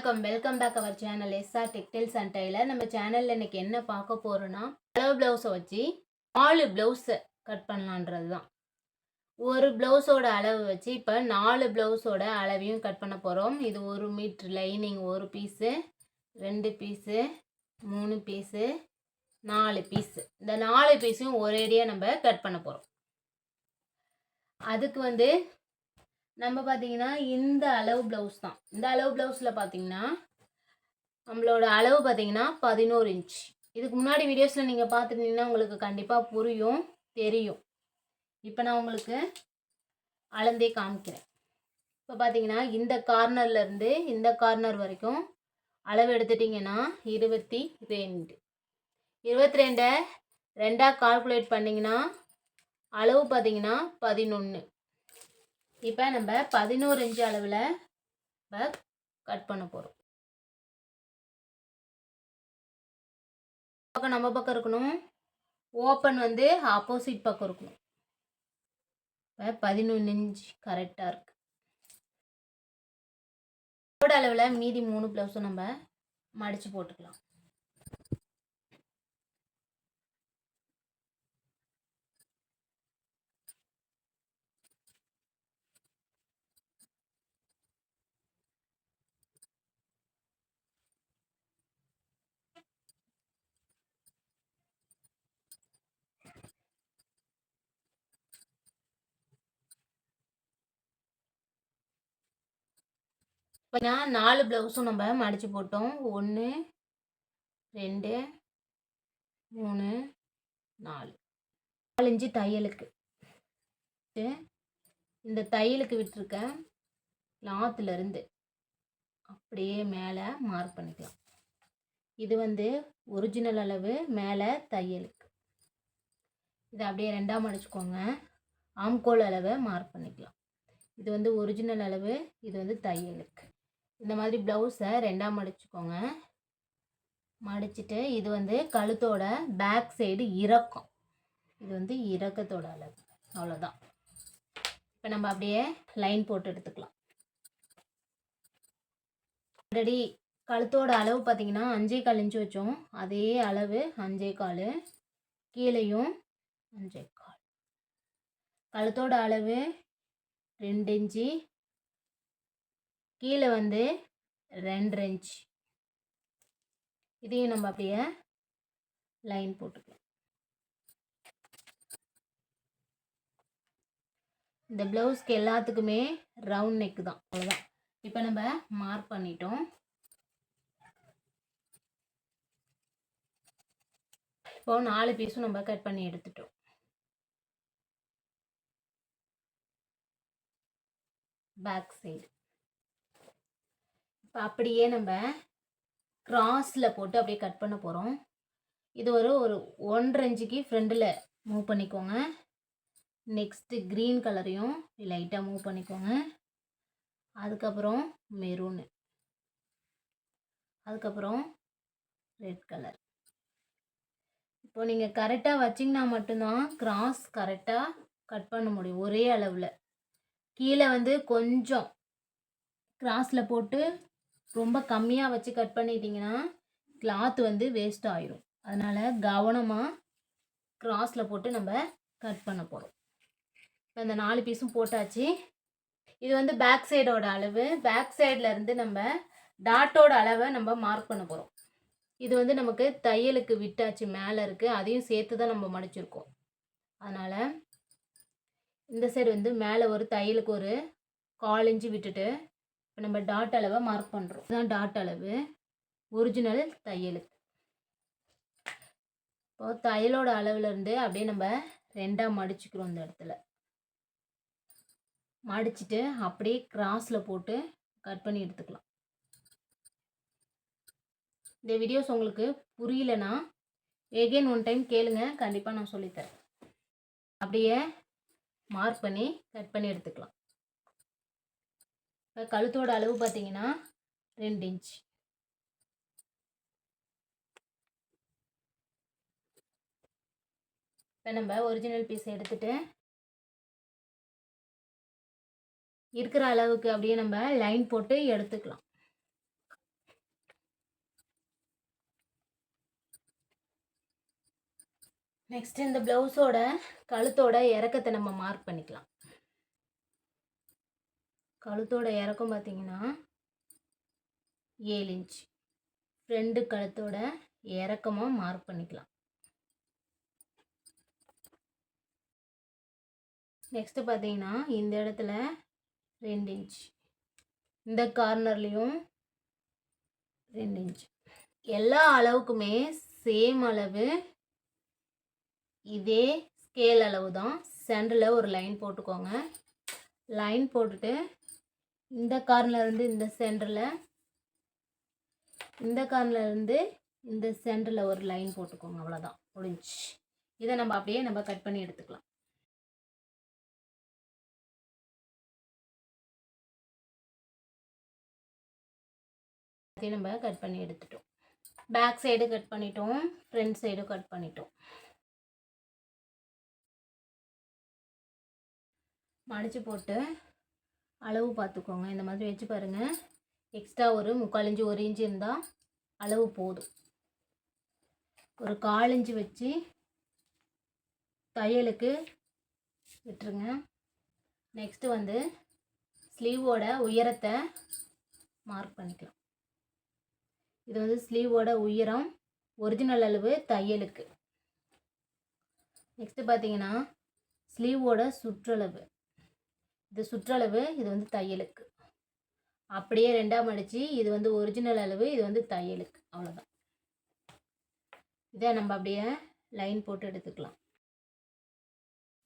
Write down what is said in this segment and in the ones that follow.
வணக்கம், welcome back our channel SR textiles and tailor. நம்ம சேனலில் இன்றைக்கி என்ன பார்க்க போகிறோன்னா, அளவு ப்ளவுஸை வச்சு 4 ப்ளவுஸை கட் பண்ணலான்றது தான். ஒரு ப்ளவுஸோட அளவு வச்சு இப்போ 4 ப்ளவுஸோட அளவையும் கட் பண்ண போகிறோம். இது 1 metre lining 1 piece, 2 piece, 3 piece, 4 piece. இந்த 4 பீஸையும் ஒரேடியாக நம்ம கட் பண்ண போகிறோம். அதுக்கு நம்ம பார்த்தீங்கன்னா இந்த அளவு ப்ளவுஸ் தான். இந்த அளவு ப்ளவுஸில் பார்த்தீங்கன்னா நம்மளோட அளவு பார்த்தீங்கன்னா 11 இன்ச். இதுக்கு முன்னாடி வீடியோஸில் நீங்கள் பார்த்துருந்தீங்கன்னா உங்களுக்கு கண்டிப்பாக புரியும், தெரியும். இப்போ நான் உங்களுக்கு அளந்தே காமிக்கிறேன். இப்போ பார்த்தீங்கன்னா இந்த கார்னர்லேருந்து இந்த கார்னர் வரைக்கும் அளவு எடுத்துட்டிங்கன்னா 22. 22 ரெண்டாக கால்குலேட் பண்ணிங்கன்னா அளவு பார்த்தீங்கன்னா 11. இப்போ நம்ம 11 இன்ச் அளவில் கட் பண்ண போகிறோம். பக்கம் நம்ம பக்கம் இருக்கணும், ஓப்பன் ஆப்போசிட் பக்கம் இருக்கணும். இப்போ 11 இன்ச் கரெக்டாக இருக்குது. இதோட அளவில் மீதி 3 ப்ளவுஸும் நம்ம மடித்து போட்டுக்கலாம். இப்போ நான் 4 ப்ளவுஸும் நம்ம மடித்து போட்டோம். 1 2 3 4 இன்ச்சு தையலுக்கு. இந்த தையலுக்கு விட்டுருக்க கிளாத்துலேருந்து அப்படியே மேலே மார்க் பண்ணிக்கலாம். இது ஒரிஜினல் அளவு, மேலே தையலுக்கு. இதை அப்படியே ரெண்டாக மடிச்சுக்கோங்க. ஆம்கோல் அளவை மார்க் பண்ணிக்கலாம். இது ஒரிஜினல் அளவு, இது தையலுக்கு. இந்த மாதிரி ப்ளவுஸை ரெண்டாக மடிச்சுக்கோங்க. மடிச்சுட்டு இது கழுத்தோட பேக் சைடு இறக்கம். இது இறக்கத்தோட அளவு. அவ்வளோதான். இப்போ நம்ம அப்படியே லைன் போட்டு எடுத்துக்கலாம். ஆல்ரெடி கழுத்தோட அளவு பார்த்தீங்கன்னா 5.25 இன்ச்சு வச்சோம். அதே அளவு 5.25. கீழேயும் 5.25. கழுத்தோட அளவு 2 இன்ச்சு, கீழே 2 இன்ச். இதையும் நம்ம அப்படியே லைன் போட்டுக்கலாம். இந்த ப்ளவுஸ்க்கு எல்லாத்துக்குமே ரவுண்ட் நெக்கு தான். அவ்வளோதான். இப்போ நம்ம மார்க் பண்ணிட்டோம். இப்போ 4 பீஸும் நம்ம கட் பண்ணி எடுத்துட்டோம். பேக் சைடு இப்போ அப்படியே நம்ம கிராஸில் போட்டு அப்படியே கட் பண்ண போகிறோம். இது ஒரு 1.5 இன்ச்சுக்கு ஃப்ரண்டில் மூவ் பண்ணிக்கோங்க. நெக்ஸ்ட்டு க்ரீன் கலரையும் லைட்டாக மூவ் பண்ணிக்கோங்க. அதுக்கப்புறம் மெரூனு, அதுக்கப்புறம் ரெட் கலர். இப்போ நீங்கள் கரெக்டாக வச்சிங்கன்னா மட்டும்தான் கிராஸ் கரெக்டாக கட் பண்ண முடியும். ஒரே அளவில் கீழே கொஞ்சம் கிராஸில் போட்டு ரொம்ப கம்மியாக வச்சு கட் பண்ணிட்டீங்கன்னா கிளாத் வேஸ்ட் ஆயிரும். அதனால் கவனமாக கிராஸில் போட்டு நம்ம கட் பண்ண போகிறோம். இப்போ இந்த 4 பீஸும் போட்டாச்சு. இது பேக் சைடோட அளவு. பேக் சைட்லேருந்து நம்ம டாட்டோட அளவை நம்ம மார்க் பண்ண போகிறோம். இது நமக்கு தையலுக்கு விட்டாச்சு, மேலே இருக்குது. அதையும் சேர்த்து தான் நம்ம மடிச்சிருக்கோம். அதனால் இந்த சைடு மேலே ஒரு தையலுக்கு ஒரு 1/4 இன்ச்சு விட்டுட்டு இப்போ நம்ம டாட் அளவை மார்க் பண்ணுறோம். இதுதான் டாட் அளவு, ஒரிஜினல் தையலுக்கு. இப்போ தையலோட அளவுலேருந்து அப்படியே நம்ம ரெண்டாக மடிச்சுக்கிறோம். இந்த இடத்துல மடிச்சுட்டு அப்படியே கிராஸில் போட்டு கட் பண்ணி எடுத்துக்கலாம். இந்த வீடியோஸ் உங்களுக்கு புரியலனா எகெயின் ஒன் டைம் கேளுங்க, கண்டிப்பாக நான் சொல்லித்தரேன். அப்படியே மார்க் பண்ணி கட் பண்ணி எடுத்துக்கலாம். இப்போ கழுத்தோட அளவு பார்த்தீங்கன்னா 2 இன்ச். இப்போ நம்ம ஒரிஜினல் பீஸ் எடுத்துகிட்டு இருக்கிற அளவுக்கு அப்படியே நம்ம லைன் போட்டு எடுத்துக்கலாம். நெக்ஸ்ட் இந்த ப்ளவுஸோட கழுத்தோட இறக்கத்தை நம்ம மார்க் பண்ணிக்கலாம். கழுத்தோட இறக்கம் பார்த்தீங்கன்னா 7 இன்ச். ஃப்ரண்ட் கழுத்தோட இறக்கமாக மார்க் பண்ணிக்கலாம். நெக்ஸ்ட்டு பார்த்தீங்கன்னா இந்த இடத்துல 2 இன்ச், இந்த கார்னர்லேயும் 2 இன்ச். எல்லா அளவுக்குமே சேம் அளவு, இதே ஸ்கேல் அளவு தான். சென்டரில் ஒரு லைன் போட்டுக்கோங்க. லைன் போட்டுட்டு இந்த கார்னர்லேருந்து இந்த சென்டரில், இந்த கார்னர்லேருந்து இந்த சென்டரில் ஒரு லைன் போட்டுக்கோங்க. அவ்வளோதான், முடிஞ்சு. இதை நம்ம அப்படியே நம்ம கட் பண்ணி எடுத்துக்கலாம். நம்ம கட் பண்ணி எடுத்துட்டோம். பேக் சைடு கட் பண்ணிட்டோம், ஃப்ரண்ட் சைடும் கட் பண்ணிட்டோம். மடித்து போட்டு அளவு பார்த்துக்கோங்க. இந்த மாதிரி வச்சு பாருங்கள். எக்ஸ்ட்ரா ஒரு 3/4 இன்ச்சு 1 இன்ச்சு இருந்தால் அளவு போதும். ஒரு 1/4 இன்ச்சு வச்சு தையலுக்கு விட்டுருங்க. நெக்ஸ்ட்டு வந்து ஸ்லீவோட உயரத்தை மார்க் பண்ணிக்கலாம். இது வந்து ஸ்லீவோட உயரம், ஒரிஜினல் அளவு தையலுக்கு. நெக்ஸ்ட்டு பார்த்தீங்கன்னா ஸ்லீவோட சுற்றளவு, இது சுற்றளவு, இது வந்து தையலுக்கு. அப்படியே 2ஆக மடித்து இது வந்து ஒரிஜினல் அளவு, இது வந்து தையலுக்கு. அவ்வளோதான். இதை நம்ம அப்படியே லைன் போட்டு எடுத்துக்கலாம்.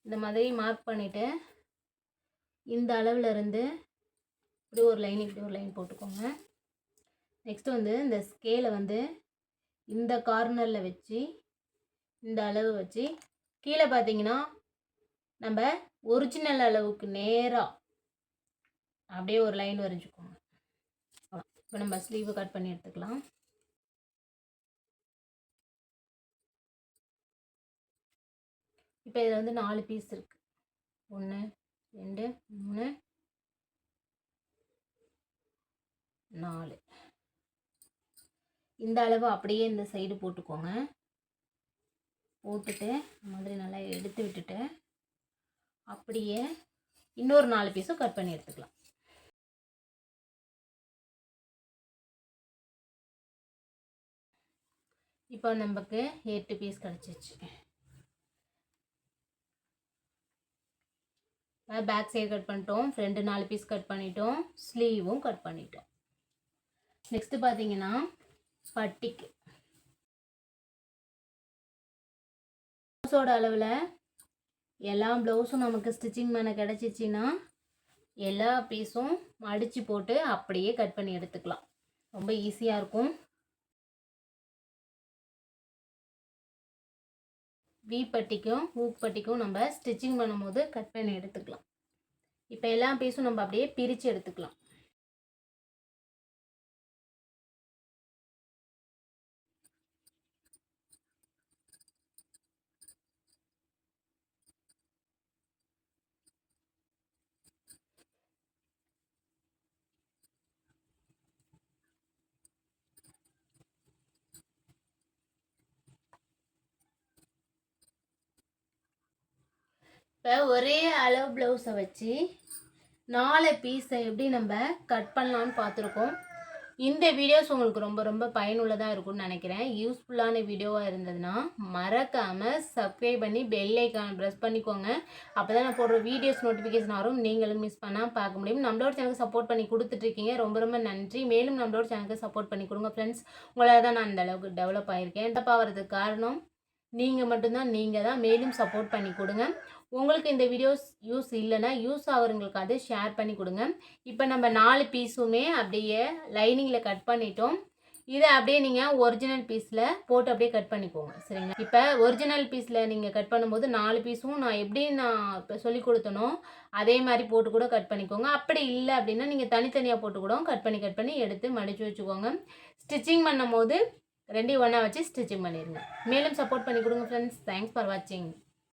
இந்த மாதிரி மார்க் பண்ணிவிட்டு இந்த அளவில் இருந்து இப்படி ஒரு லைன், இப்படி ஒரு லைன் போட்டுக்கோங்க. நெக்ஸ்ட்டு வந்து இந்த ஸ்கேலை வந்து இந்த கார்னரில் வச்சு இந்த அளவு வச்சு கீழே பார்த்தீங்கன்னா நம்ம ஒரிஜினல் அளவுக்கு நேராக அப்படியே ஒரு லைன் வரைஞ்சிக்கோங்க. இப்போ நம்ம ஸ்லீவை கட் பண்ணி எடுத்துக்கலாம். இப்போ இதில் வந்து 4 பீஸ் இருக்குது. 1 2 3 4. இந்த அளவு அப்படியே இந்த சைடு போட்டுக்கோங்க. போட்டுட்டு இந்த மாதிரி நல்லா எடுத்து விட்டுட்டு அப்படியே இன்னொரு 4 பீஸும் கட் பண்ணி எடுத்துக்கலாம். இப்போ நமக்கு 8 பீஸ் கிடச்சிச்சு. பேக் சைடு கட் பண்ணிட்டோம், ஃப்ரண்ட் 4 பீஸ் கட் பண்ணிட்டோம், ஸ்லீவும் கட் பண்ணிட்டோம். நெக்ஸ்ட்டு பார்த்தீங்கன்னா பட்டிக்கு ப்ளவுஸோட அளவில் எல்லா ப்ளவுஸும் நமக்கு ஸ்டிச்சிங் பண்ண கிடச்சிச்சின்னா எல்லா பீஸும் மடித்து போட்டு அப்படியே கட் பண்ணி எடுத்துக்கலாம். ரொம்ப ஈஸியாக இருக்கும். வி பட்டிக்கும் ஹூக் பட்டிக்கும் நம்ம ஸ்டிச்சிங் பண்ணும்போது கட் பண்ணி எடுத்துக்கலாம். இப்போ எல்லா பீஸும் நம்ம அப்படியே பிரித்து எடுத்துக்கலாம். இப்போ ஒரே அளவு ப்ளவுஸை வச்சு 4 பீஸை எப்படி நம்ம கட் பண்ணலான்னு பார்த்துருக்கோம். இந்த வீடியோஸ் உங்களுக்கு ரொம்ப ரொம்ப பயனுள்ளதாக இருக்கும்னு நினைக்கிறேன். யூஸ்ஃபுல்லான வீடியோவாக இருந்ததுன்னா மறக்காமல் சப்ஸ்கிரைப் பண்ணி பெல் ஐக்கான் ப்ரெஸ் பண்ணிக்கோங்க. அப்போ தான் நான் போடுற வீடியோஸ் நோட்டிஃபிகேஷன் வரும், நீங்களும் மிஸ் பண்ணால் பார்க்க முடியும். நம்மளோட சேனலுக்கு சப்போர்ட் பண்ணி கொடுத்துட்ருக்கீங்க, ரொம்ப ரொம்ப நன்றி. மேலும் நம்மளோட சேனலுக்கு சப்போர்ட் பண்ணி கொடுங்க ஃப்ரெண்ட்ஸ். உங்களால் தான் நான் அந்த அளவுக்கு டெவலப் ஆகியிருக்கேன். டெவலப் ஆகிறதுக்கு காரணம் நீங்கள் மட்டும்தான். நீங்கள் தான் மேலும் சப்போர்ட் பண்ணி கொடுங்க. உங்களுக்கு இந்த வீடியோஸ் யூஸ் இல்லைன்னா யூஸ் ஆகிறவங்களுக்கு அதை ஷேர் பண்ணி கொடுங்க. இப்போ நம்ம 4 பீஸுமே அப்படியே லைனிங்கில் கட் பண்ணிட்டோம். இதை அப்படியே நீங்கள் ஒரிஜினல் பீஸில் போட்டு அப்படியே கட் பண்ணிக்கோங்க. சரிங்களா? இப்போ ஒரிஜினல் பீஸில் நீங்கள் கட் பண்ணும்போது 4 பீஸும் நான் எப்படி இப்போ சொல்லி கொடுத்தனோ அதே மாதிரி போட்டு கூட கட் பண்ணிக்கோங்க. அப்படி இல்லை அப்படின்னா நீங்கள் தனித்தனியாக போட்டு கூட கட் பண்ணி எடுத்து மடித்து வச்சுக்கோங்க. ஸ்டிச்சிங் பண்ணும் போது 2 ஒன்றா வச்சு ஸ்டிச்சிங் பண்ணிடுங்க. மேலும் சப்போர்ட் பண்ணி கொடுங்க ஃப்ரெண்ட்ஸ். தேங்க்ஸ் ஃபார் வாட்சிங்.